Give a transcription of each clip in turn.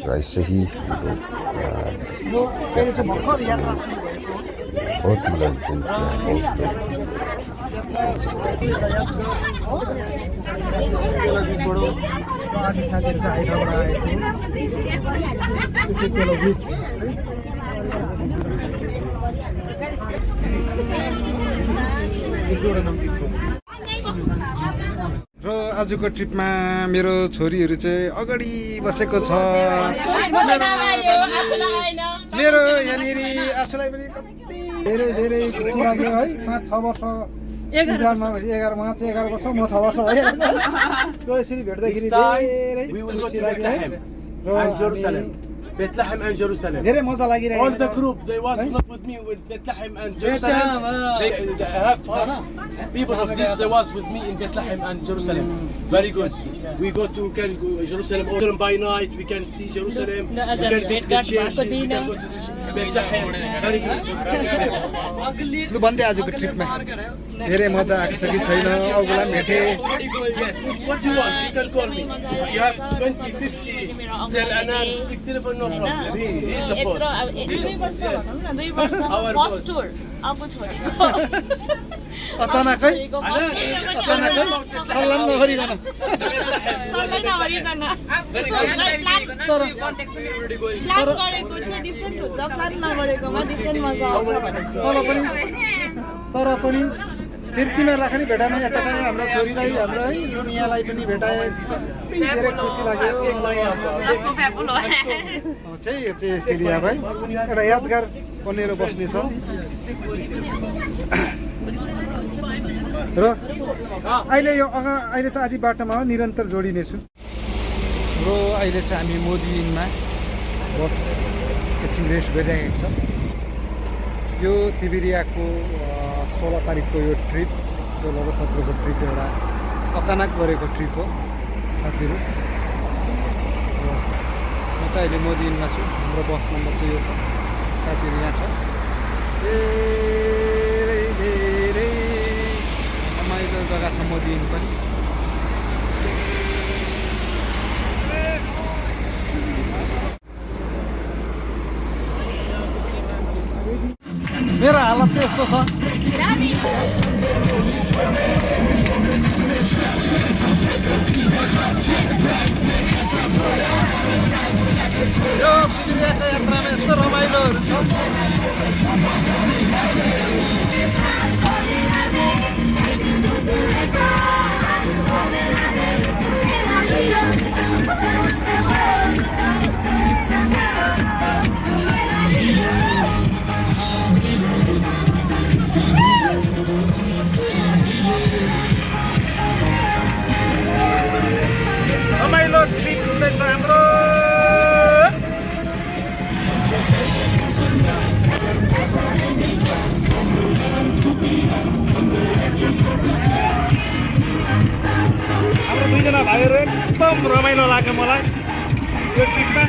र ऐसे ही बहुत मनोरंजन किया है र आजको ट्रिपमा मेरो छोरीहरू चाहिँ अगाडि बसेको छ। मेरो यहाँनिर आशुलाई पनि कति धेरै धेरै खुसी लाग्यो है। 5-6 वर्ष इजरायलमा 11 वर्ष म 6 वर्ष भइरहेको छ। र यसरी भेट्दाखेरि धेरै खुसी लाग्यो है। र Bethlehem and Jerusalem. धेरै मजा लागिरहेको All the group, they was not with me with Bethlehem and Jerusalem. They have people of this, they was with me in Bethlehem and Jerusalem. Very good. We go to Jerusalem by night. We can see Jerusalem. We can visit the churches. We can go to the Bethlehem. Very good. लु भन्दै आजको ट्रिपमा धेरै मजा आएको छ कि छैन अरूलाई भेटे। Yes. What do you want? You can call me. You have 20, 50. Tell Anan, speak telephone, no problem. He is the boss. First tour अब छोडेको अचानकै सल्लाह नगरिकन प्लान गरेको चाहिँ डिफ्रेन्ट हुन्छ प्लान नगरेकोमा डिफ्रेन्ट मजा आउँछ भनेर तर पनि फेरि तिमीहरूलाई पनि भेटाएन यता पनि हाम्रो छोरीलाई हाम्रो है दुनियाँलाई पनि भेटाए कति धेरै खुसी लाग्यो मलाई। चाहिँ यो चाहिँ सिरिया भाइ एउटा यादगार बनेर बस्ने छ। र अहिले यो अहिले चाहिँ आधी बाटोमा हो निरन्तर जोडिनेछु। र अहिले चाहिँ हामी मोदीमा बस एकछिन रेस्ट गरिरहेको छ। यो तिबिरियाको 16 तारिकको यो ट्रिप 16 र 17 को ट्रिप एउटा अचानक गरेको ट्रिप हो साथीहरू। म चाहिँ अहिले मोदीमा छु। हाम्रो बस नम्बर चाहिँ यो छ। साथीहरू यहाँ छ। धेरै धेरै रमाइलो जग्गा छ मोदीन पनि। मेरो हालत चाहिँ यस्तो छ। यो सिरियाको यात्रामा यस्तो रमाइलोहरू छ। रमाइलो ट्रिप हुँदैछ हाम्रो। हाम्रो दुईजना भाइहरू एकदम रमाइलो लाग्यो मलाई यो ट्रिपमा।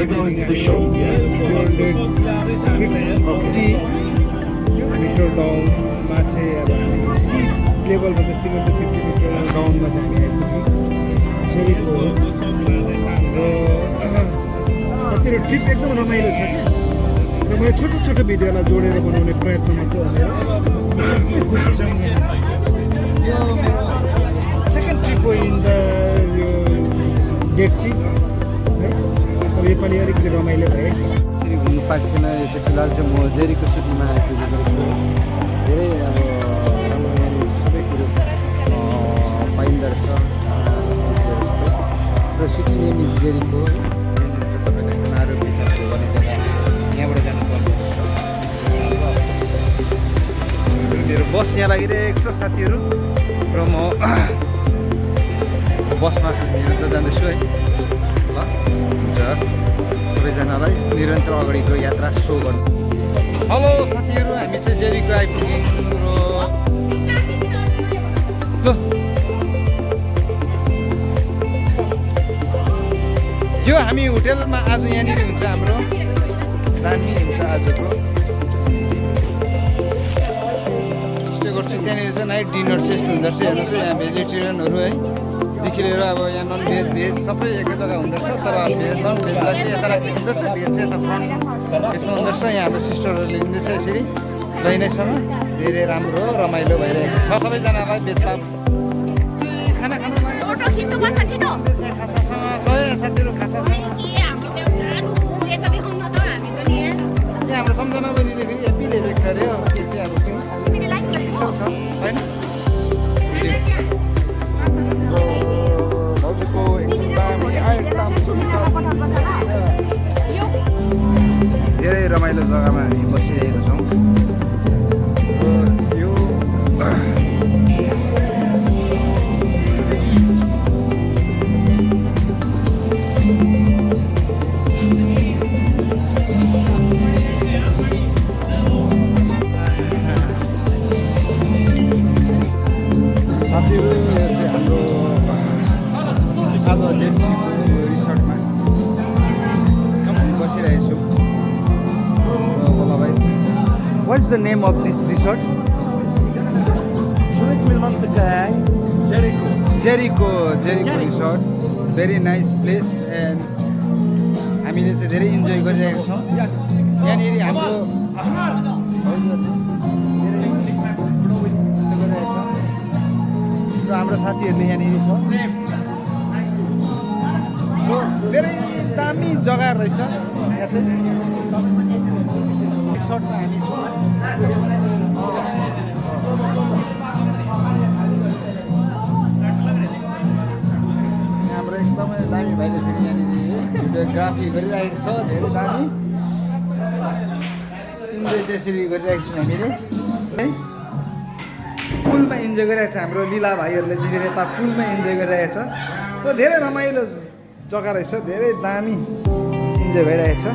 going to the shop. 250 metre डाउनमा चाहिँ अब हामी सी लेभलबाट 350 मिटर डाउनमा चाहिँ हामी आइपुग्यौँ जेरिको हो र साथीहरू ट्रिप एकदम रमाइलो छ क्या र मैले छोटो छोटो भिडियोलाई जोडेर बनाउने प्रयत्न मात्र भनेर सबै खुसी छौँ यो मेरो सेकेन्ड ट्रिप हो इन द यो डेड सी है अब योपालि अलिकति रमाइलो भए यसरी घुम्नु पाएको थिएन यो चाहिँ फिलहाल चाहिँ म जेरीको सिटीमा आइपुगेको छु धेरै अब राम्रो यहाँनिर सबै कुरो पाइँदो रहेछ र सिटी नेम इज जेरीको है तपाईँलाई खानाहरू पिसाबहरू गर्ने जग्गा यहाँबाट जानुपर्ने मेरो बस यहाँ लागिरहेको छ साथीहरू र म बसमा निरन्तर जाँदैछु है ल हुन्छ सबैजनालाई निरन्तर अगाडिको यात्रा सो गर्नु हेलो साथीहरू हामी चाहिँ जेरीको आइपुग्यौँ ल यो हामी होटेलमा आज यहाँनिर हुन्छ हाम्रो दामी हुन्छ आजको स्टे गर्छु त्यहाँनिर चाहिँ नाइट डिनर चाहिँ यस्तो हुँदो रहेछ हेर्नुहोस् यहाँ भेजिटेरियनहरू है देखि लिएर अब यहाँ नन भेज भेज सबै एकै जग्गा हुँदो रहेछ तर भेज नन भेजलाई चाहिँ यता राखिदिँदो रहेछ भेज चाहिँ यता फ्रन्ट यसमा हुँदो रहेछ यहाँ हाम्रो सिस्टरहरूले लिँदैछ यसरी लैनैसँग धेरै राम्रो रमाइलो भइरहेको छ सबैजनालाई भेजताप खाना खानु साथीहरू खासासँग हाम्रो सम्झना बहिनीले फेरि हेप्पी ल्याइदिएको छ अरे हो के चाहिँ अब स्पेसल छ होइन भाउजूको एकदम दामी धेरै रमाइलो जग्गामा हामी बसिरहेका छौँ यो साथीहरू यो चाहिँ हाम्रो आज डेप्सीको रिसोर्टमा बसिरहेको छु बोला भाइ what is the name of this resort Jericho resort very nice place and हामीले चाहिँ धेरै इन्जोय गरिरहेका छौँ यहाँनिर हाम्रो हाम्रो साथीहरूले यहाँनिर छ धेरै दामी जग्गा रहेछ यहाँ चाहिँ रिसोर्टमा हामी छौँ हाम्रो एकदमै दामी भाइले फेरि यहाँनिर भिडियोग्राफी गरिरहेको छ धेरै दामी इन्जोय चाहिँ यसरी गरिरहेको छौँ हामीले है पुलमा इन्जोय गरिरहेको छ हाम्रो लीला भाइहरूले चाहिँ फेरि यता पुलमा इन्जोय गरिरहेको छ र धेरै रमाइलो जग्गा रहेछ धेरै दामी इन्जोय भइरहेको छ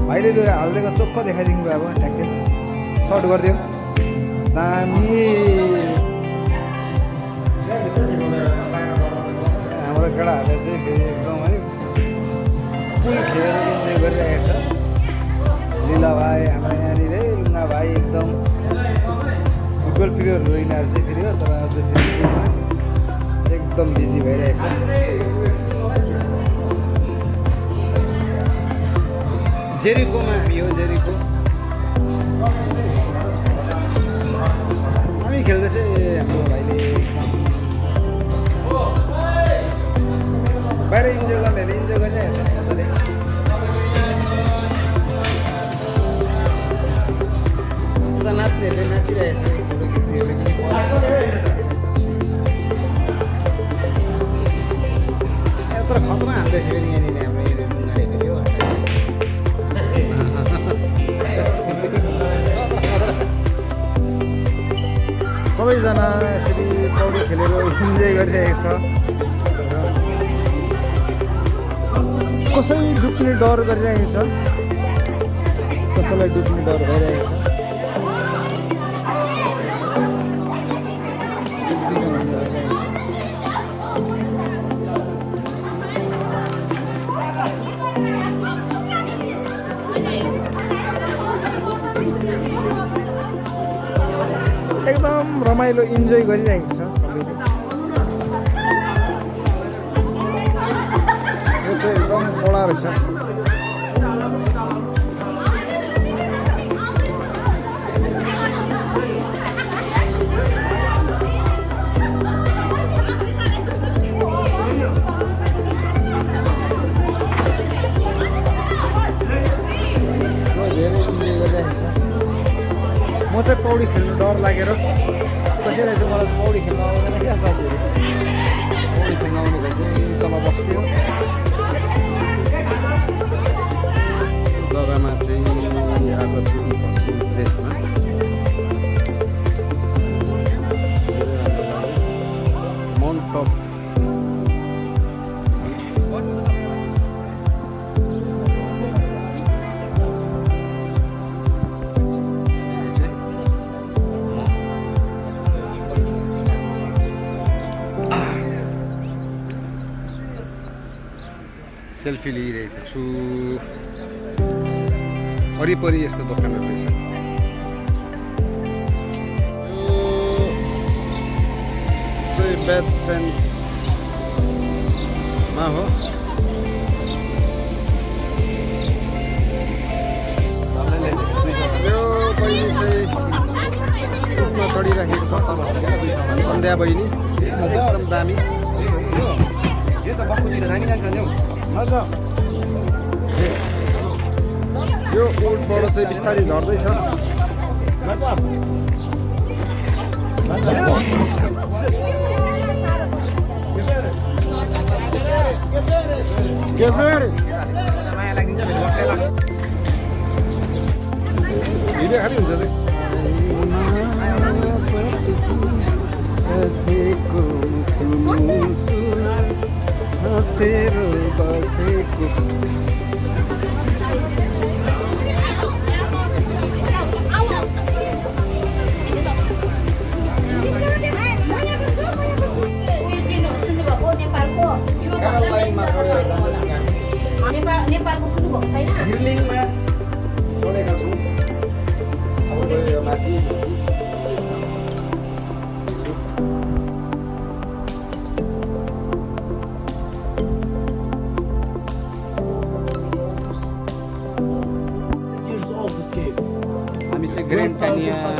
भाइले लु हालिदिएको चोखो देखाइदिनु भयो अब ठ्याक्कै सर्ट गरिदियो दामी हाम्रो केटाहरूले चाहिँ फेरि एकदम है पुल खेलेर इन्जोय गरिरहेको छ लीला भाइ हाम्रो यहाँनिर लुङ्गा भाइ एकदम फुटबल प्लेयरहरू यिनीहरू चाहिँ फेरि हो तर अझ फेरि एकदम बिजी भइरहेछ जेरीकोमा हामी हो जेरीको हामी खेल्दैछ हाम्रो भाइले बाहिर इन्जोय गर्नेहरूले इन्जोय गरिरहेको छ मजाले उता नाच्नेहरूले नाचिरहेको छ फोटो खिच्नेहरूले तर खतरा हान्दैछ फेरि यहाँनिर हाम्रो यहाँनिर ढुङ्गाले फेरि हो सबैजना यसरी पौडी खेलेर इन्जोय गरिरहेको छ कसै डुब्ने डर गरिरहेको छ कसैलाई डुब्ने डर भइरहेको छ एकदम रमाइलो इन्जोय गरिरहेको छ सबैले। यो चाहिँ एकदम बडा रहेछ। म चाहिँ पौडी खेल्नु डर लागेर कसैले चाहिँ मलाई पौडी खेल्न आउँदैन क्या साथीहरू। पौडी खेल्न आउने भए चाहिँ तल बस्थ्यो। जग्गामा चाहिँ आएको छु पश्चिम देशमा। माउन्ट टप सेल्फी लिइरहेको छु। वरिपरि यस्तो दोकानहरू रहेछ। यो चाहिँ ब्याड सेन्समा हो। यो बहिनी चाहिँ रुखमा चढिराखेको छ। सन्ध्या बहिनी एकदम दामी। यो ओल्डबाट चाहिँ बिस्तारै झर्दैछ। भिडियो खालि हुन्छ बसेको नेपालको सुन्नुभएको छैन? हिर्लिङमा छोडेका छौँ। अब गयो माथि। हामी चाहिँ ग्रेन्ड कानियामा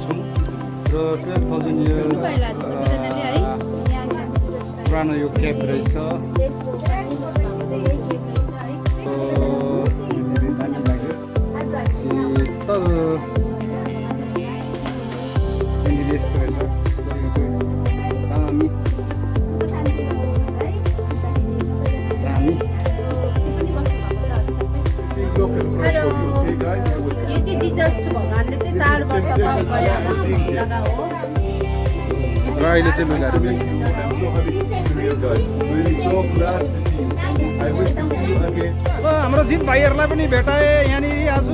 छौँ र 12,000 इयर्स पुरानो यो केप रहेछ। यस्तो रहेछ दामी दामी। यो चाहिँ जिजस भगवानले चाहिँ 4 वर्ष तप गरेको जग्गा हो। र अहिले चाहिँ लुगाहरू बेच्छ। हाम्रो जित भाइहरूलाई पनि भेटाए यहाँनिर आज।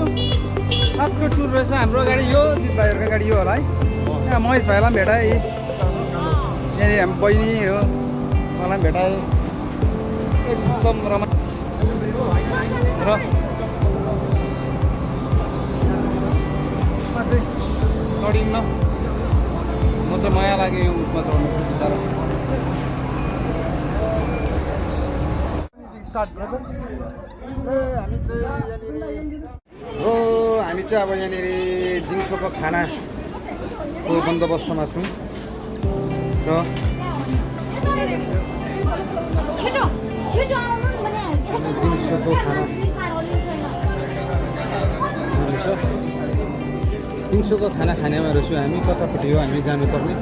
आफ्नो टुर रहेछ हाम्रो गाडी। यो जित भाइहरूको गाडी यो होला है। यहाँ महेश भाइलाई पनि भेटाएँ। यहाँनिर हाम्रो बहिनी हो, मलाई पनि भेटाएँ। एकदम रमाइलो र चढिन्न। म चाहिँ माया लाग्यो यो उठमा चढ्नु बिचरा। हामी चाहिँ अब यहाँनिर दिउँसोको खानाको बन्दोबस्तमा छौँ र दिउँसोको खाना दिउँसोको खाना खानेमा रहेछु हामी। कतापट्टि हो हामी जानुपर्ने?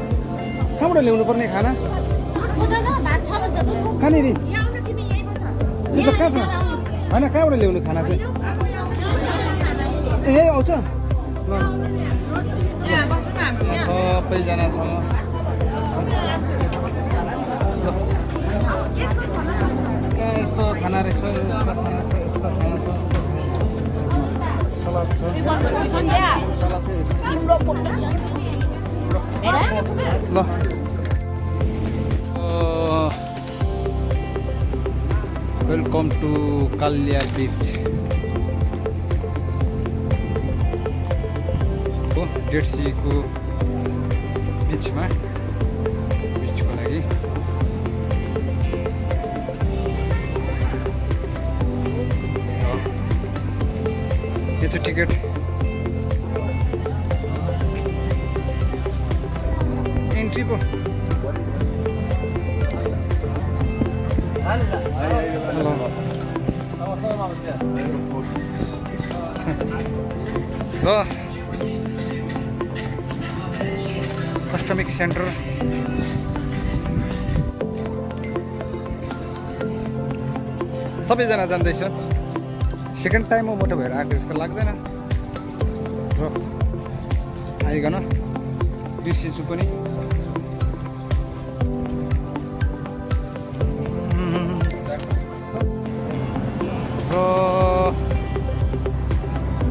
कहाँबाट ल्याउनु पर्ने खाना? कहाँनिर? यो त कहाँ छ? होइन कहाँबाट ल्याउनु खाना चाहिँ? ए आउँछ ल सबैजनासँग। त्यहाँ यस्तो खाना रहेछ, यस्तो खाना छ, यस्तो खाना छ, सलाद छ। ल वेलकम टु कालिया बीच हो डेड सीको बिचमा बिचको लागि यो त टिकट एन्ट्री पो ल कस्टमिक सेन्टर सबैजना जान्दैछ सेकेन्ड टाइम म मोटो भएर आएको जस्तो लाग्दैन र आइकन बिर्सिन्छु पनि र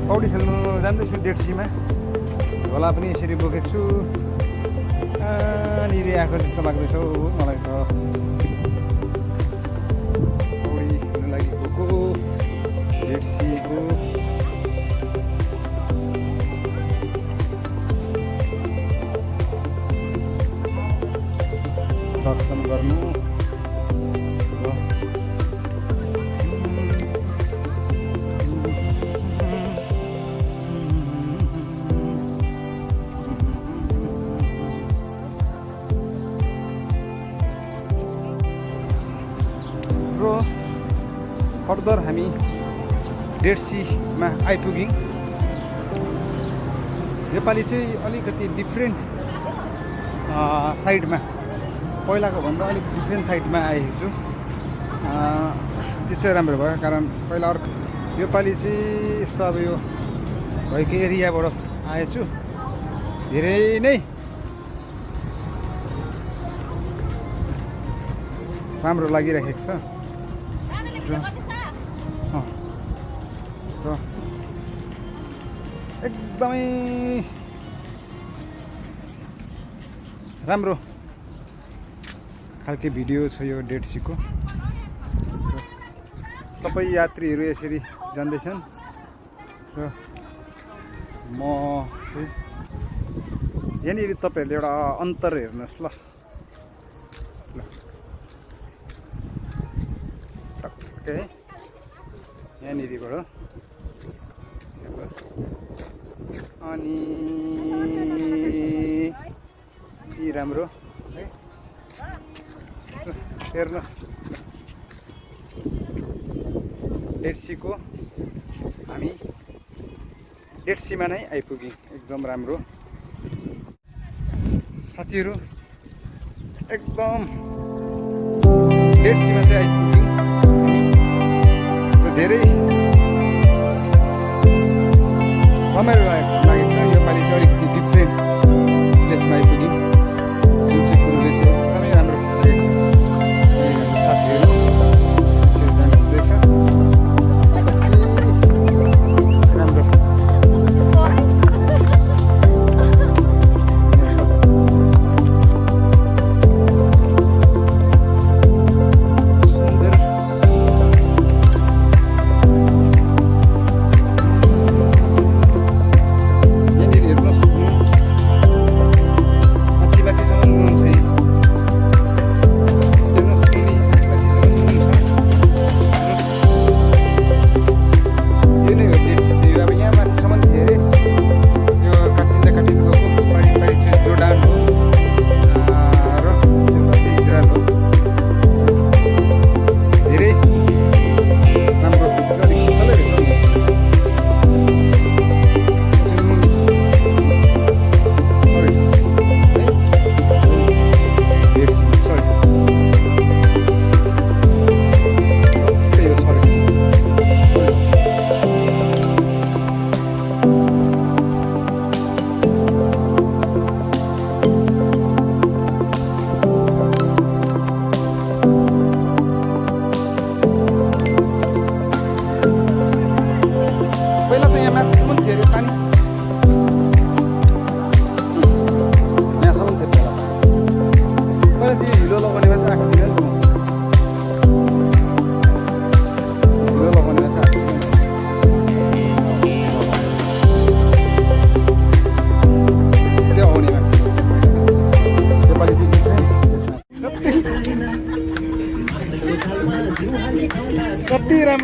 पौडी खेल्नु जान्दैछु डेड सीमा झोला पनि यसरी बोकेको छु निरी आएको जस्तो लाग्दैछ मलाई त पौडी खेल्नु लागि गएको डेड सीको दर्शन गर्नु फर्दर हामी डेड सीमा आइपुग्यौँ नेपाली चाहिँ अलिकति डिफ्रेन्ट साइडमा पहिलाको भन्दा अलिक डिफ्रेन्ट साइडमा आएको छु त्यो चाहिँ राम्रो भयो कारण पहिला अर्को योपालि चाहिँ यस्तो अब यो भएको एरियाबाट आएछु धेरै नै राम्रो लागिरहेको छ र एकदमै राम्रो खालके भिडियो छ यो डेड सीको सबै यात्रीहरू यसरी जाँदैछन् र म यहाँनिर तपाईँहरूले एउटा अन्तर हेर्नुहोस् ल टक्कै यहाँनिरबाट अनि यी राम्रो है हेर्नुहोस् डेड सीको हामी डेड सीमा नै आइपुग्यौँ एकदम राम्रो साथीहरू एकदम डेड सीमा चाहिँ आइपुग्यौँ धेरै रमाइलो लागेको छ योपालि चाहिँ अलिकति डिफ्रेन्ट प्लेसमा आइपुग्यौँ जुन चाहिँ कुरोले चाहिँ एकदमै राम्रो लागेको छ साथीहरू यसरी जानु हुँदैछ राम्रो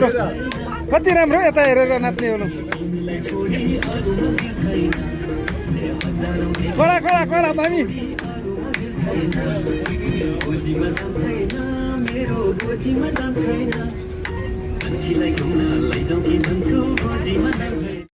राम्रो कति राम्रो यता हेरेर नाच्ने हो कडा कडा कडा दामी